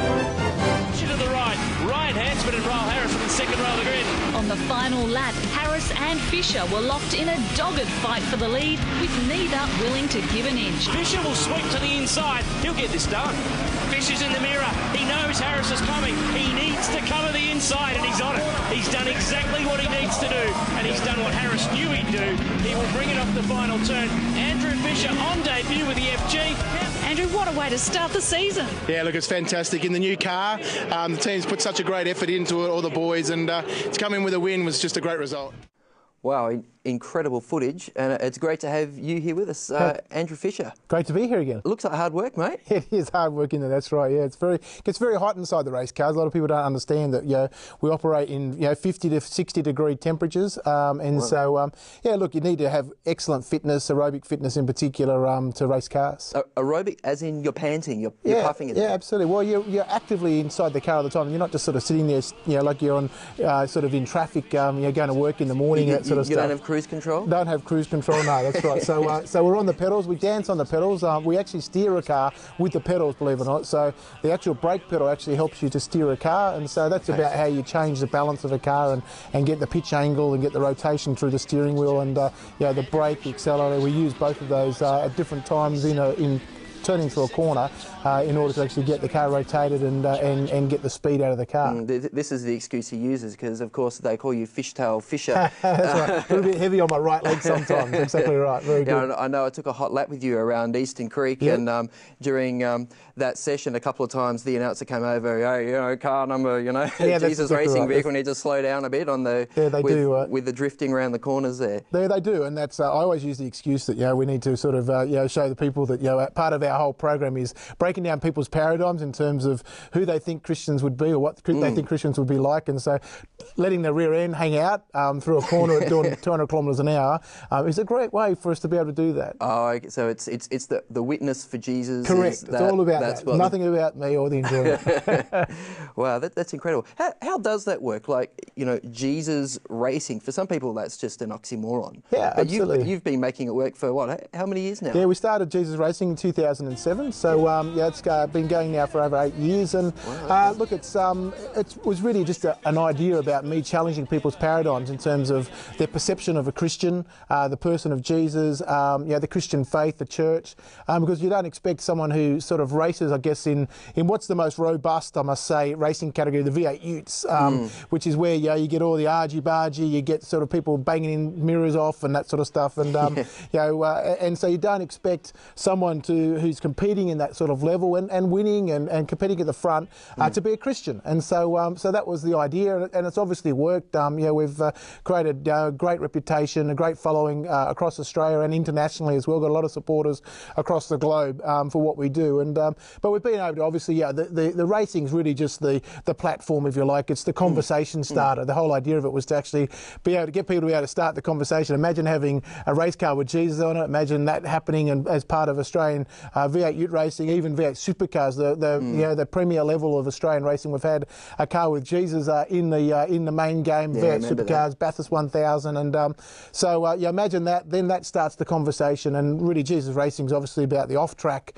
To the right, Ryan Hansford and Ryle Harris in the second row of the grid. On the final lap, Harris and Fisher were locked in a dogged fight for the lead, with neither willing to give an inch. Fisher will sweep to the inside. He'll get this done. Fisher's in the mirror. He knows Harris is coming. He needs to cover the inside, and he's on it. He's done exactly what he needs to do, and he's done what Harris knew he'd do. He will bring it off the final turn. Andrew Fisher on debut with the FG. Andrew, what a way to start the season. Yeah, look, it's fantastic. In the new car, the team's put such a great effort into it, all the boys, and to come in with a win was just a great result. Wow, incredible footage, and it's great to have you here with us, Andrew Fisher. Great to be here again. It looks like hard work, mate. It is hard work in there, that's right, yeah. It gets very hot inside the race cars. A lot of people don't understand that, we operate in, 50 to 60 degree temperatures, so, look, you need to have excellent fitness, aerobic fitness in particular, to race cars. Aerobic, as in you're panting, you're puffing it. Yeah, absolutely. Well, you're actively inside the car all the time. You're not just sort of sitting there, like you're on, sort of in traffic, you're going to work in the morning, that sort of stuff. You don't have cruise control? Don't have cruise control, no, that's right. So we're on the pedals, we dance on the pedals. We actually steer a car with the pedals, believe it or not. So the actual brake pedal actually helps you to steer a car, and so that's about how you change the balance of a car and get the pitch angle and get the rotation through the steering wheel, and the brake, the accelerator. We use both of those at different times in turning through a corner in order to actually get the car rotated and get the speed out of the car. This is the excuse he uses, because of course they call you Fishtail Fisher. That's right. A little bit heavy on my right leg sometimes. Exactly right. Very good. I know I took a hot lap with you around Eastern Creek, and during that session a couple of times the announcer came over, hey, car number, Jesus Racing Vehicle needs to slow down a bit on the with the drifting around the corners there. They do, and that's I always use the excuse that we need to sort of show the people that part of our whole program is breaking down people's paradigms in terms of who they think Christians would be or what they think Christians would be like, and so letting the rear end hang out through a corner at doing 200 kilometres an hour is a great way for us to be able to do that. Oh, so it's the witness for Jesus. Correct. It's all about that. Nothing about me or the enjoyment. Wow, that's incredible. How does that work? Like, Jesus racing, for some people that's just an oxymoron. Yeah, but absolutely. You've been making it work for what? How many years now? Yeah, we started Jesus Racing in 2007, so it's been going now for over 8 years, and look, it was really just an idea about me challenging people's paradigms in terms of their perception of a Christian, the person of Jesus, the Christian faith, the church, because you don't expect someone who sort of races, I guess, in what's the most robust, I must say, racing category, the V8 utes, which is where you get all the argy-bargy, you get sort of people banging in mirrors off and that sort of stuff, and and so you don't expect someone who's competing in that sort of level and winning and competing at the front to be a Christian, and so that was the idea, and it's obviously worked. We've created a great reputation, a great following across Australia and internationally as well. Got a lot of supporters across the globe for what we do, and but we've been able to obviously the racing's really just the platform, if you like. It's the conversation starter. The whole idea of it was to actually be able to get people to be able to start the conversation. Imagine having a race car with Jesus on it. Imagine that happening as part of Australian V8 ute racing, even V8 supercars, the premier level of Australian racing. We've had a car with Jesus in the main game, V8 supercars, Bathurst 1000, and so imagine that. Then that starts the conversation, and really Jesus Racing is obviously about the off-track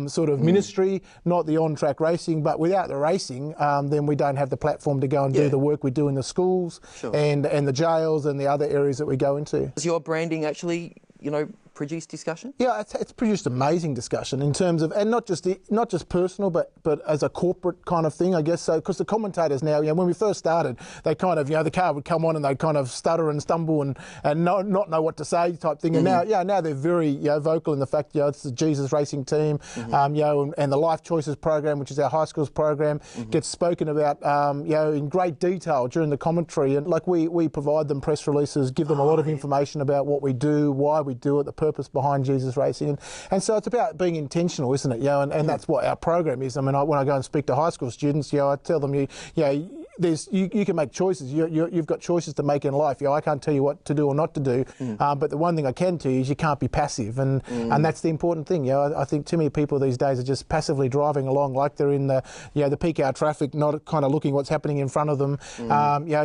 sort of ministry, not the on-track racing. But without the racing, then we don't have the platform to go and do the work we do in the schools and the jails and the other areas that we go into. Is your branding actually, produce discussion? Yeah, it's produced amazing discussion in terms of, and not just personal, but as a corporate kind of thing, I guess. So because the commentators now, when we first started, they kind of, the car would come on and they'd kind of stutter and stumble and not know what to say type thing. And now they're very vocal in the fact, it's the Jesus Racing team, and the Life Choices program, which is our high schools program, gets spoken about, in great detail during the commentary. And like we provide them press releases, give them a lot of information about what we do, why we do it, the purpose behind Jesus Racing, and so it's about being intentional, isn't it? And that's what our program is. I mean, when I go and speak to high school students, I tell them, you can make choices. You've got choices to make in life. I can't tell you what to do or not to do, but the one thing I can tell you is you can't be passive, and that's the important thing. I think too many people these days are just passively driving along like they're in the peak hour traffic, not kind of looking what's happening in front of them.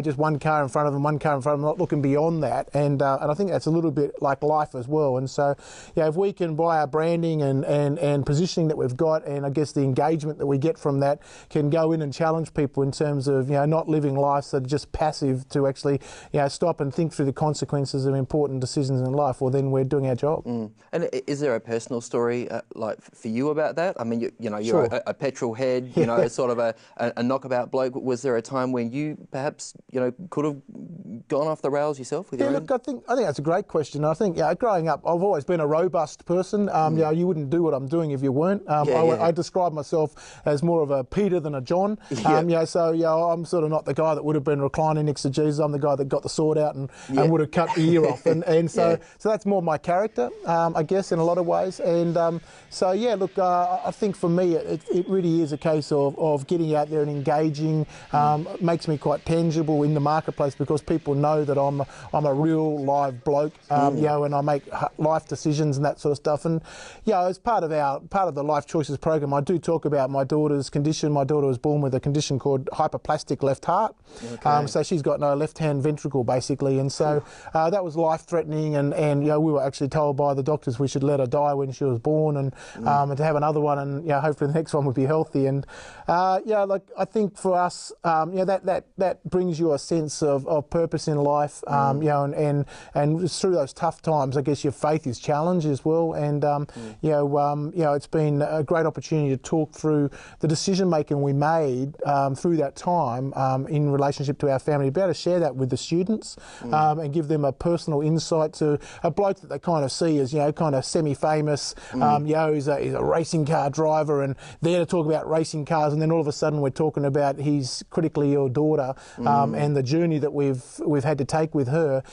Just one car in front of them, one car in front of them, not looking beyond that. And I think that's a little bit like life as well. And so, if we can, by our branding and positioning that we've got, and I guess the engagement that we get from that, can go in and challenge people in terms of not living lives that are just passive, to actually stop and think through the consequences of important decisions in life, well, then we're doing our job. And is there a personal story like for you about that? I mean, you're Sure. a petrolhead, sort of a knockabout bloke. Was there a time when you perhaps could have gone off the rails yourself with your own? Look, I think that's a great question. I think growing up, I've always been a robust person. You wouldn't do what I'm doing if you weren't. I describe myself as more of a Peter than a John. I'm sort of not the guy that would have been reclining next to Jesus. I'm the guy that got the sword out and would have cut the ear off. And so that's more my character, I guess, in a lot of ways. And I think for me, it really is a case of getting out there and engaging. Makes me quite tangible in the marketplace because people know that I'm a real live bloke, and I make life decisions and that sort of stuff. And as part of the Life Choices program, I do talk about my daughter's condition. My daughter was born with a condition called hyperplastic left heart. Okay. So she's got no left-hand ventricle basically, and so that was life-threatening. And we were actually told by the doctors we should let her die when she was born, and to have another one, and hopefully the next one would be healthy. And I think for us, that brings you a sense of purpose in life, and through those tough times, I guess your faith is challenged as well. And it's been a great opportunity to talk through the decision making we made through that time in relationship to our family, to be able to share that with the students and give them a personal insight to a bloke that they kind of see as kind of semi-famous. He's a racing car driver and there to talk about racing cars, and then all of a sudden we're talking about his critically ill daughter, and the journey that we've had to take with her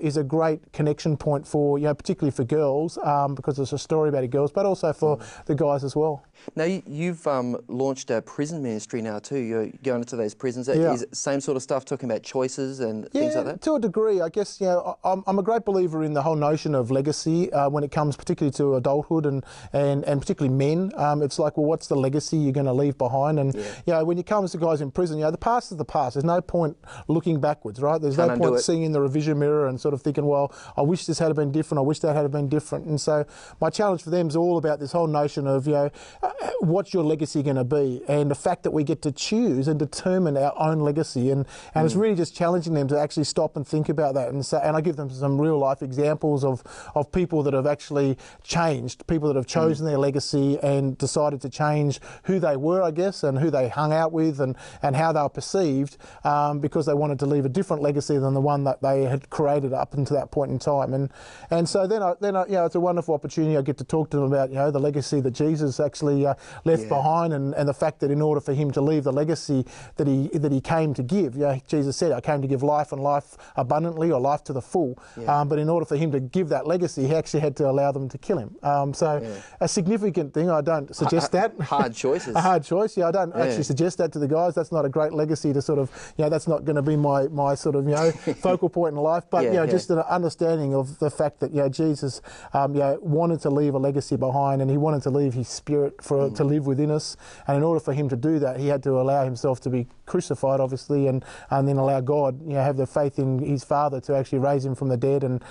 is a great connection point for particularly for girls, because it's a story about the girls, but also for the guys as well. Now you've launched a prison ministry now too. You're going into those prisons. Is it same sort of stuff, talking about choices and things like that? To a degree, I guess. I'm a great believer in the whole notion of legacy when it comes particularly to adulthood and particularly men. It's like, well, what's the legacy you're going to leave behind? And when it comes to guys in prison, the past is the past. There's no point looking backwards, right? There's no point seeing in the revision mirror and sort of thinking, well, I wish this had been different. I wish that had been different. And so my challenge for them is all about this whole notion of what's your legacy going to be, and the fact that we get to choose and determine our own legacy, and it's really just challenging them to actually stop and think about that. And I give them some real life examples of people that have actually changed, people that have chosen their legacy and decided to change who they were, I guess, and who they hung out with, and how they were perceived, because they wanted to leave a different legacy than the one that they had created up until that point in time. And so then it's a wonderful opportunity. I get to talk to them about the legacy that Jesus actually left behind, and the fact that in order for him to leave the legacy that he came to give, Jesus said, I came to give life and life abundantly, or life to the full. But in order for him to give that legacy, he actually had to allow them to kill him. A significant thing. I don't suggest that. Hard choices. A hard choice. I don't actually suggest that to the guys. That's not a great legacy to sort of, that's not going to be my sort of, focal point in life. But, just an understanding of the fact that, Jesus, wanted to leave a legacy behind, and he wanted to leave his spirit to live within us. And in order for him to do that, he had to allow himself to be crucified, obviously, and then allow God, have the faith in his Father to actually raise him from the dead, and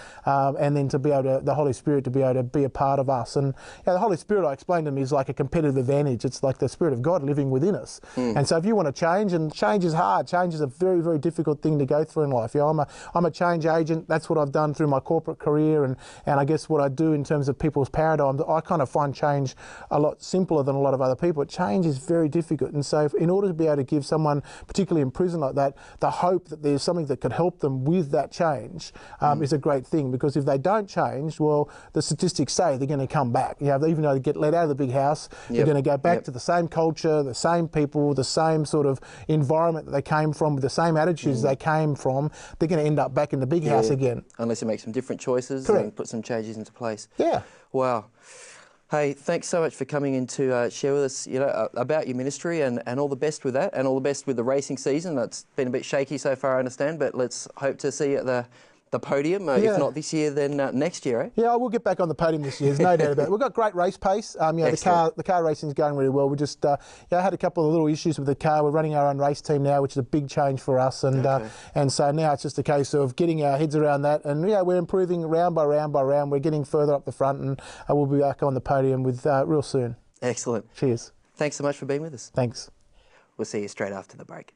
then to be able to, the Holy Spirit to be able to be a part of us. And the Holy Spirit, I explained to him, is like a competitive advantage. It's like the Spirit of God living within us. And so if you want to change, and change is hard, change is a very, very difficult thing to go through in life. I'm a change agent. That's what I've done through my corporate career, and I guess what I do in terms of people's paradigms, I kind of find change a lot simpler than a lot of other people. Change is very difficult, and so in order to be able to give someone, particularly in prison like that, the hope that there's something that could help them with that change is a great thing. Because if they don't change, well, the statistics say they're going to come back. Even though they get let out of the big house, they're going to go back to the same culture, the same people, the same sort of environment that they came from, with the same attitudes they came from. They're going to end up back in the big house again. Unless you make some different choices Correct. and put some changes into place. Yeah. Wow. Hey, thanks so much for coming in to share with us, about your ministry and all the best with that, and all the best with the racing season. It's been a bit shaky so far, I understand, but let's hope to see you at the podium. If not this year, then next year, eh? Yeah, we'll get back on the podium this year. There's no doubt about it. We've got great race pace. The car racing is going really well. We just had a couple of little issues with the car. We're running our own race team now, which is a big change for us, and so now it's just a case of getting our heads around that. And we're improving round by round by round. We're getting further up the front, and we'll be back on the podium with real soon. Excellent. Cheers. Thanks so much for being with us. Thanks. We'll see you straight after the break.